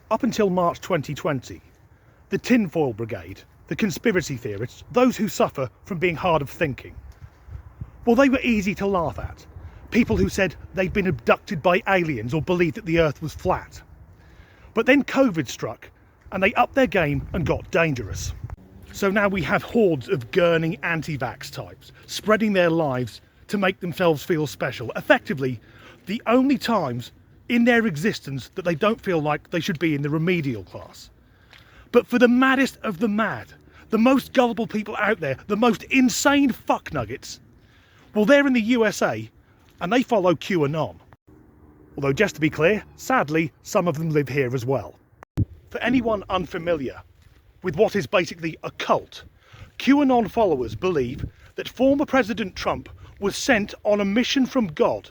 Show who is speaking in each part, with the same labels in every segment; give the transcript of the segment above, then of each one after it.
Speaker 1: Up until March 2020, the tinfoil brigade, the conspiracy theorists, those who suffer from being hard of thinking, well, they were easy to laugh at. People who said they'd been abducted by aliens or believed that the earth was flat. But then COVID struck and they upped their game and got dangerous. So now we have hordes of gurning anti-vax types spreading their lives to make themselves feel special. Effectively, the only times in their existence that they don't feel like they should be in the remedial class. But for the maddest of the mad, the most gullible people out there, the most insane fucknuggets, well, they're in the USA and they follow Qanon. Although, just to be clear, sadly, some of them live here as well. For anyone unfamiliar with what is basically a cult, Qanon followers believe that former President Trump was sent on a mission from God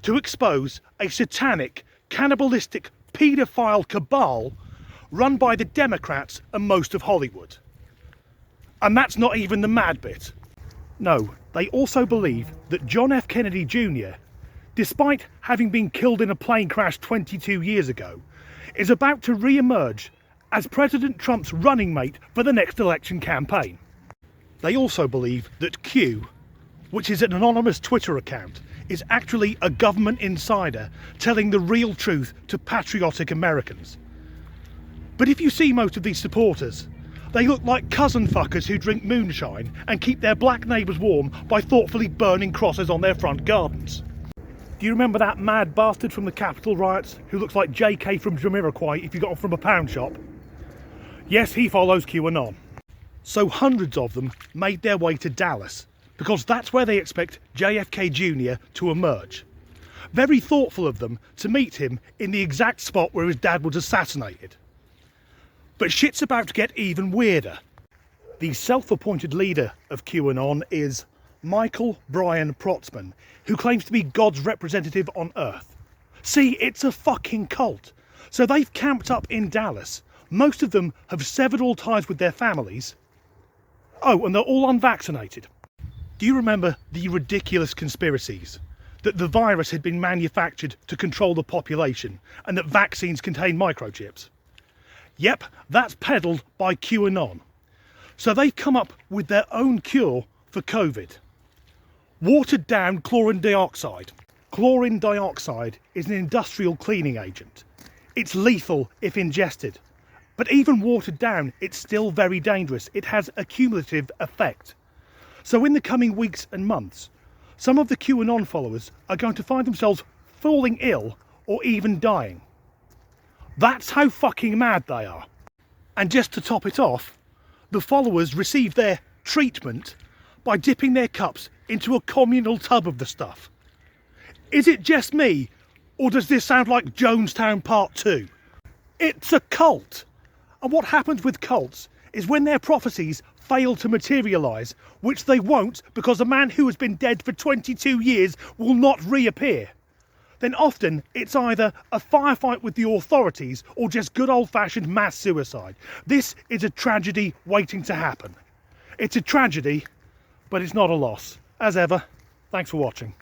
Speaker 1: to expose a satanic, cannibalistic, paedophile cabal run by the Democrats and most of Hollywood. And that's not even the mad bit. No, they also believe that John F. Kennedy Jr., despite having been killed in a plane crash 22 years ago, is about to re-emerge as President Trump's running mate for the next election campaign. They also believe that Q, which is an anonymous Twitter account, is actually a government insider telling the real truth to patriotic Americans. But if you see most of these supporters, they look like cousin fuckers who drink moonshine and keep their black neighbours warm by thoughtfully burning crosses on their front gardens. Do you remember that mad bastard from the Capitol riots who looks like JK from Jamiroquai if you got him from a pound shop? Yes, he follows Qanon. So hundreds of them made their way to Dallas, because that's where they expect JFK Jr. to emerge. Very thoughtful of them to meet him in the exact spot where his dad was assassinated. But shit's about to get even weirder. The self-appointed leader of Qanon is Michael Brian Protzman, who claims to be God's representative on Earth. See, it's a fucking cult. So they've camped up in Dallas. Most of them have severed all ties with their families. Oh, and they're all unvaccinated. Do you remember the ridiculous conspiracies that the virus had been manufactured to control the population and that vaccines contain microchips? Yep, that's peddled by Qanon. So they've come up with their own cure for COVID. Watered down chlorine dioxide. Chlorine dioxide is an industrial cleaning agent. It's lethal if ingested. But even watered down, it's still very dangerous. It has a cumulative effect. So in the coming weeks and months, some of the Qanon followers are going to find themselves falling ill or even dying. That's how fucking mad they are. And just to top it off, the followers receive their treatment by dipping their cups into a communal tub of the stuff. Is it just me, or does this sound like Jonestown Part 2? It's a cult. And what happens with cults is when their prophecies fail to materialise, which they won't because a man who has been dead for 22 years will not reappear, then often it's either a firefight with the authorities or just good old-fashioned mass suicide. This is a tragedy waiting to happen. It's a tragedy, but it's not a loss. As ever, thanks for watching.